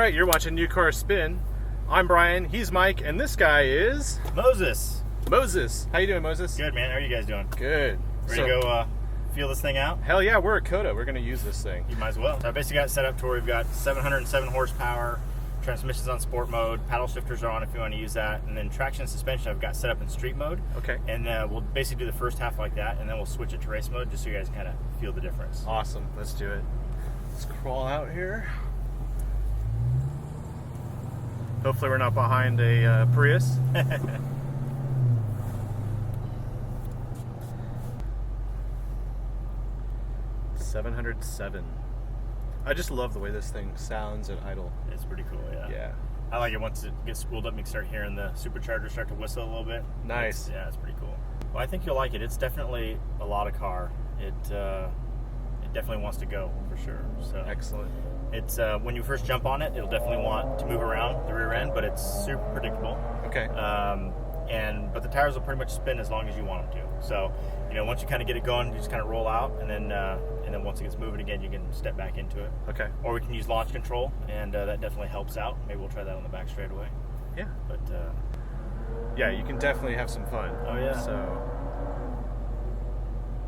Alright, you're watching New Car Spin. I'm Brian, he's Mike, and this guy is... Moses. Moses. How you doing, Moses? Good, man. How are you guys doing? Good. Ready to go feel this thing out? Hell yeah, we're a COTA. We're going to use this thing. You might as well. So I basically got it set up to where we've got 707 horsepower, transmissions on sport mode, paddle shifters are on if you want to use that, and then traction and suspension I've got set up in street mode. Okay. And we'll basically do the first half like that, and then we'll switch it to race mode just so you guys kind of feel the difference. Awesome. Let's do it. Let's crawl out here. Hopefully we're not behind a Prius. 707. I just love the way this thing sounds at idle. It's pretty cool, yeah. Yeah. I like it once it gets spooled up, you can start hearing the supercharger start to whistle a little bit. Nice. It's pretty cool. Well, I think you'll like it. It's definitely a lot of car. It definitely wants to go, for sure. So excellent. It's when you first jump on it, it'll definitely want to move around the rear end, but it's super predictable. Okay. But the tires will pretty much spin as long as you want them to. So, you know, once you kind of get it going, you just kind of roll out, and then once it gets moving again, you can step back into it. Okay. Or we can use launch control, and that definitely helps out. Maybe we'll try that on the back straight away. Yeah. But yeah, you can definitely have some fun. Oh yeah. So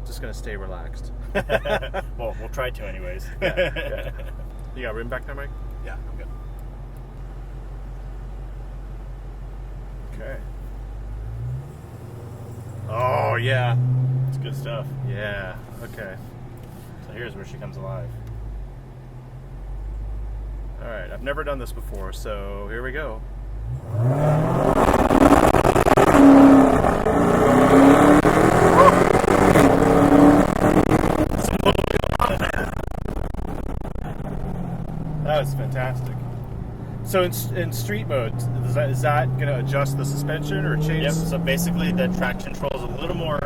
just gonna stay relaxed. Well, we'll try to anyways. Yeah. You got room back there, Mike? Yeah, I'm good. Okay. Oh yeah. It's good stuff. Yeah. Okay. So here's where she comes alive. All right. I've never done this before, so here we go. That was fantastic. So in street mode, is that going to adjust the suspension or change? Yep. So basically, the traction control is a little more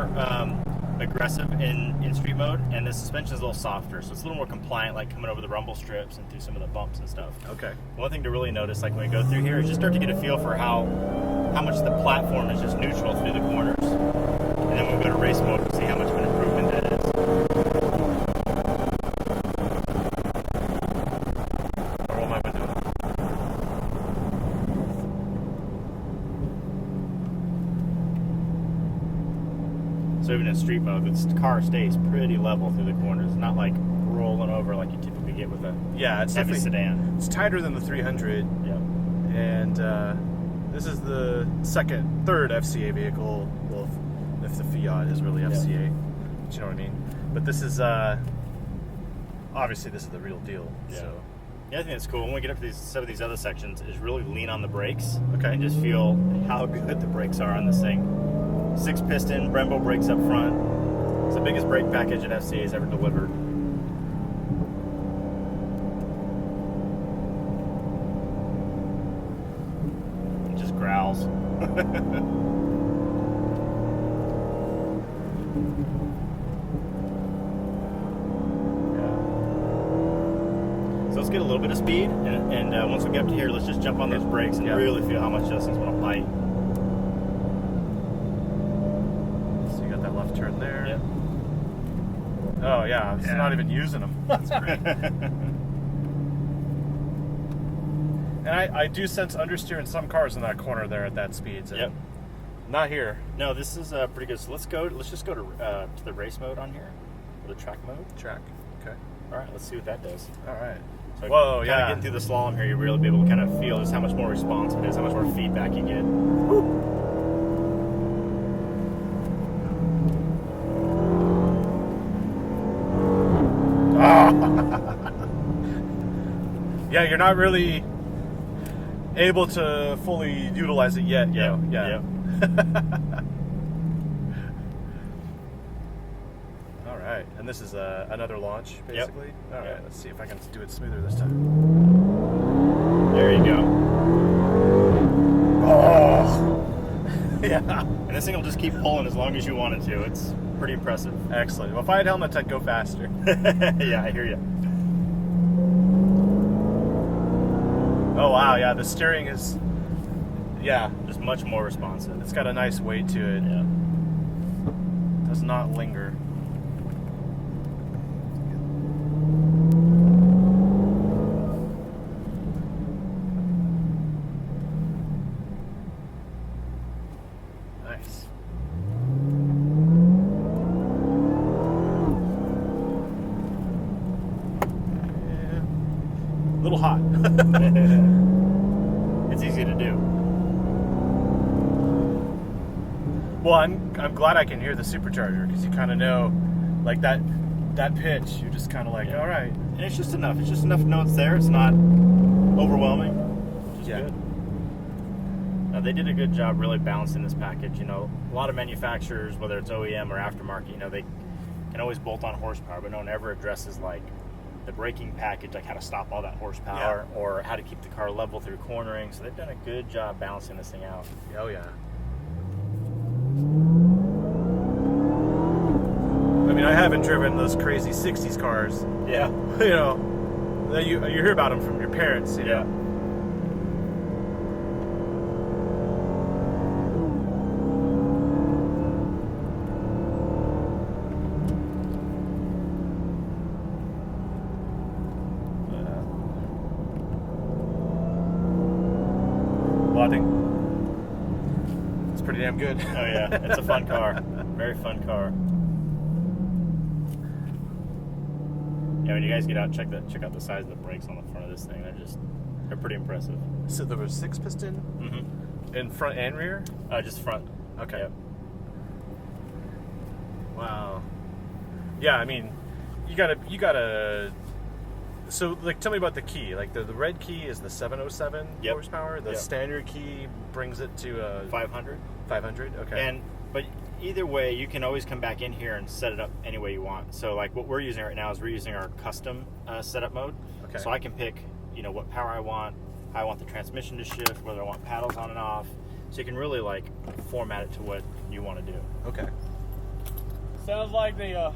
aggressive in street mode, and the suspension is a little softer, so it's a little more compliant, like coming over the rumble strips and through some of the bumps and stuff. Okay. One thing to really notice, like when we go through here, is just start to get a feel for how much the platform is just neutral through the corners, and then when we go to race mode, we'll see how much of an improvement that is. So even in street mode, the car stays pretty level through the corners. It's not like rolling over like you typically get with a it's heavy sedan. It's tighter than the 300. Yep. And this is the third FCA vehicle. Well, if the Fiat is really FCA, but you know what I mean. But this is obviously this is the real deal. Yeah. So. The other thing that's cool when we get up to some of these other sections is really lean on the brakes. Okay. And just feel how good the brakes are on this thing. 6-piston Brembo brakes up front. It's the biggest brake package that FCA has ever delivered. It just growls. So let's get a little bit of speed, and once we get up to here, let's just jump on those brakes and really feel how much those things want to bite. Turn there. Yep. Oh yeah, it's not even using them. That's great. And I do sense understeer in some cars in that corner there at that speed. So yep. Not here. No, this is pretty good. So let's just go to the race mode on here, or the track mode. Track. Okay. All right, let's see what that does. All right. So whoa, yeah. Getting through the slalom here, you really be able to kind of feel just how much more responsive it is, how much more feedback you get. Woo. Yeah, you're not really able to fully utilize it yet. Yeah. All right, and this is another launch, basically. Yep. All right, let's see if I can do it smoother this time. There you go. Oh, yeah. And this thing will just keep pulling as long as you want it to. It's pretty impressive. Excellent. Well, if I had helmets, I'd go faster. Yeah, I hear you. Oh wow, yeah, the steering is, just much more responsive. It's got a nice weight to it. Yeah. Does not linger. hot. It's easy to do. Well, I'm glad I can hear the supercharger, because you kind of know, like that pitch. You're just kind of like, all right. And it's just enough. It's just enough to know it's there. It's not overwhelming, which is good. Now, they did a good job really balancing this package. You know, a lot of manufacturers, whether it's OEM or aftermarket, you know, they can always bolt on horsepower, but no one ever addresses like the braking package, like how to stop all that horsepower or how to keep the car level through cornering. So they've done a good job balancing this thing out. Oh yeah. I mean, I haven't driven those crazy '60s cars. Yeah. You know, you hear about them from your parents. You know? Well, I think it's pretty damn good. Oh yeah, it's a fun car. Very fun car. Yeah, when you guys get out, check out the size of the brakes on the front of this thing. They're pretty impressive. So there was 6-piston in front and rear? Just front. Okay. Yep. Wow. Yeah, I mean, you gotta. So, like, tell me about the key. Like, the red key is the 707 horsepower. The standard key brings it to 500. 500. Okay. But either way, you can always come back in here and set it up any way you want. So, like, what we're using right now is we're using our custom setup mode. Okay. So I can pick, you know, what power I want, how I want the transmission to shift, whether I want paddles on and off. So you can really like format it to what you want to do. Okay. Sounds like the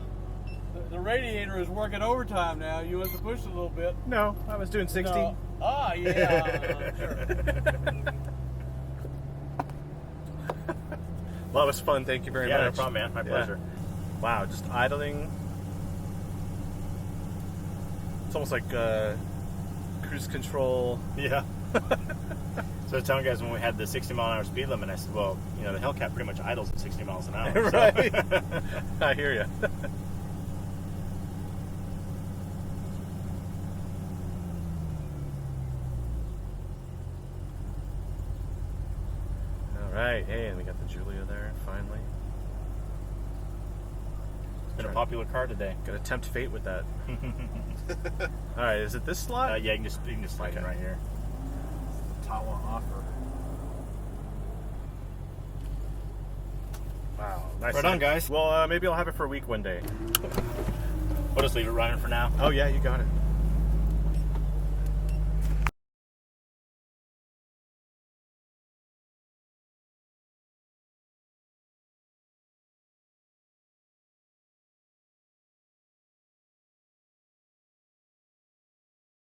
radiator is working overtime now. You want to push it a little bit. No, I was doing 60. No. Ah, yeah. Sure. Well, that was fun. Thank you very much. Yeah, no problem, man. My pleasure. Wow, just idling. It's almost like cruise control. Yeah. So I was telling guys when we had the 60-mile-an-hour speed limit, I said, well, you know, the Hellcat pretty much idles at 60 miles an hour. Right. I hear you. All right. Hey, and we got the Julia there, finally. It's been a popular car today. Gonna tempt fate with that. All right, is it this slot? Yeah, you can just slide in right here. Tawa offer. Wow, nice. Right on, guys. Well, maybe I'll have it for a week one day. We'll just leave it running for now. Oh yeah, you got it.